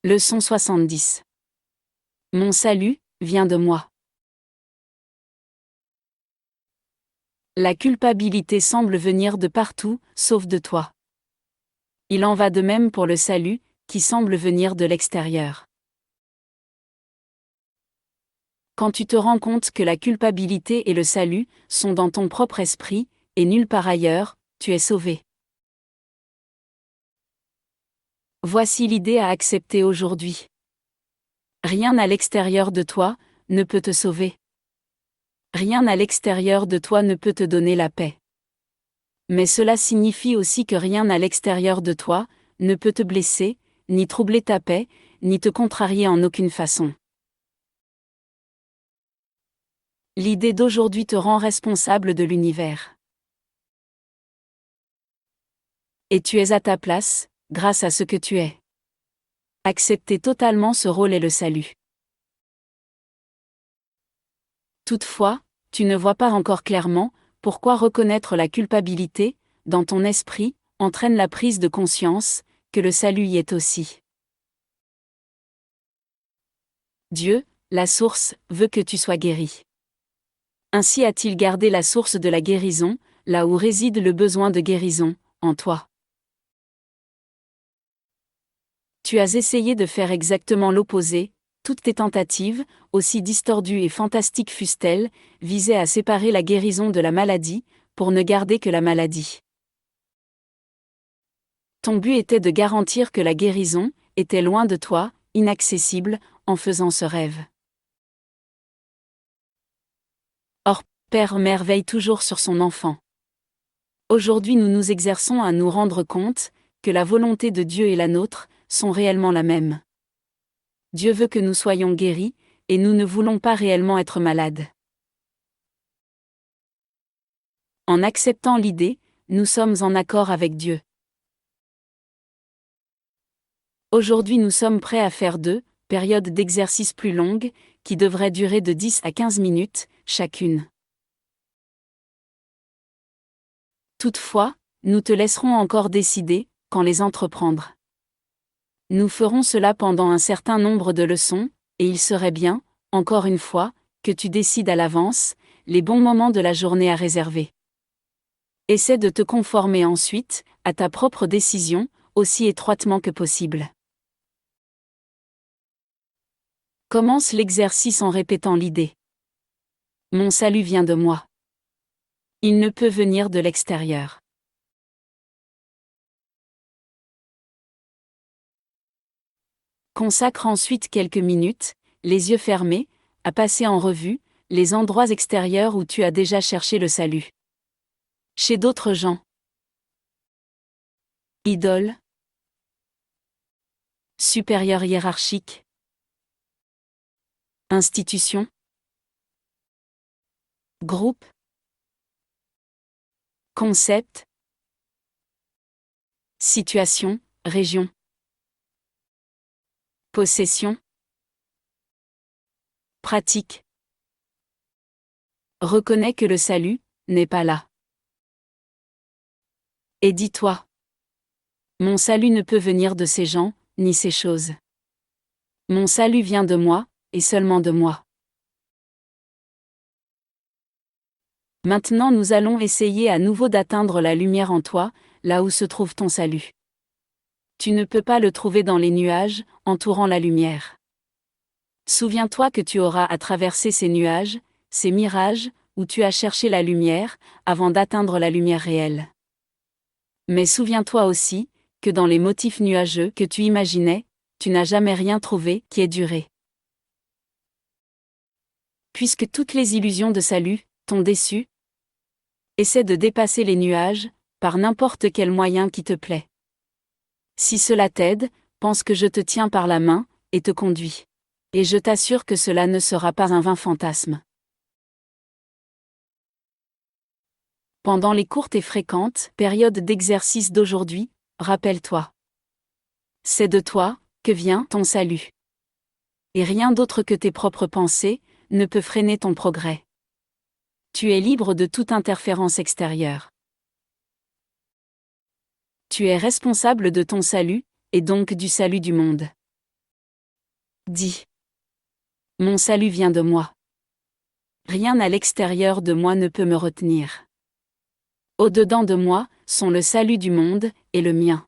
Leçon 70. Mon salut vient de moi. La culpabilité semble venir de partout, sauf de toi. Il en va de même pour le salut, qui semble venir de l'extérieur. Quand tu te rends compte que la culpabilité et le salut sont dans ton propre esprit, et nulle part ailleurs, tu es sauvé. Voici l'idée à accepter aujourd'hui. Rien à l'extérieur de toi ne peut te sauver. Rien à l'extérieur de toi ne peut te donner la paix. Mais cela signifie aussi que rien à l'extérieur de toi ne peut te blesser, ni troubler ta paix, ni te contrarier en aucune façon. L'idée d'aujourd'hui te rend responsable de l'univers. Et tu es à ta place, grâce à ce que tu es. Accepter totalement ce rôle est le salut. Toutefois, tu ne vois pas encore clairement pourquoi reconnaître la culpabilité, dans ton esprit, entraîne la prise de conscience que le salut y est aussi. Dieu, la source, veut que tu sois guéri. Ainsi a-t-il gardé la source de la guérison, là où réside le besoin de guérison, en toi. Tu as essayé de faire exactement l'opposé, toutes tes tentatives, aussi distordues et fantastiques fussent-elles, visaient à séparer la guérison de la maladie, pour ne garder que la maladie. Ton but était de garantir que la guérison était loin de toi, inaccessible, en faisant ce rêve. Or, Père-Mère veille toujours sur son enfant. Aujourd'hui nous nous exerçons à nous rendre compte que la volonté de Dieu et la nôtre sont réellement la même. Dieu veut que nous soyons guéris, et nous ne voulons pas réellement être malades. En acceptant l'idée, nous sommes en accord avec Dieu. Aujourd'hui nous sommes prêts à faire 2 périodes d'exercice plus longues, qui devraient durer de 10 à 15 minutes, chacune. Toutefois, nous te laisserons encore décider quand les entreprendre. Nous ferons cela pendant un certain nombre de leçons, et il serait bien, encore une fois, que tu décides à l'avance les bons moments de la journée à réserver. Essaie de te conformer ensuite à ta propre décision, aussi étroitement que possible. Commence l'exercice en répétant l'idée. Mon salut vient de moi. Il ne peut venir de l'extérieur. Consacre ensuite quelques minutes, les yeux fermés, à passer en revue les endroits extérieurs où tu as déjà cherché le salut. Chez d'autres gens. Idoles. Supérieurs hiérarchiques. Institutions. Groupes. Concepts. Situation, région. Possession. Pratique. Reconnais que le salut n'est pas là. Et dis-toi. Mon salut ne peut venir de ces gens, ni ces choses. Mon salut vient de moi, et seulement de moi. Maintenant nous allons essayer à nouveau d'atteindre la lumière en toi, là où se trouve ton salut. Tu ne peux pas le trouver dans les nuages, entourant la lumière. Souviens-toi que tu auras à traverser ces nuages, ces mirages, où tu as cherché la lumière, avant d'atteindre la lumière réelle. Mais souviens-toi aussi, que dans les motifs nuageux que tu imaginais, tu n'as jamais rien trouvé qui ait duré. Puisque toutes les illusions de salut t'ont déçu, essaie de dépasser les nuages, par n'importe quel moyen qui te plaît. Si cela t'aide, pense que je te tiens par la main, et te conduis. Et je t'assure que cela ne sera pas un vain fantasme. Pendant les courtes et fréquentes périodes d'exercice d'aujourd'hui, rappelle-toi. C'est de toi que vient ton salut. Et rien d'autre que tes propres pensées ne peut freiner ton progrès. Tu es libre de toute interférence extérieure. Tu es responsable de ton salut, et donc du salut du monde. Dis. Mon salut vient de moi. Rien à l'extérieur de moi ne peut me retenir. Au-dedans de moi, sont le salut du monde, et le mien.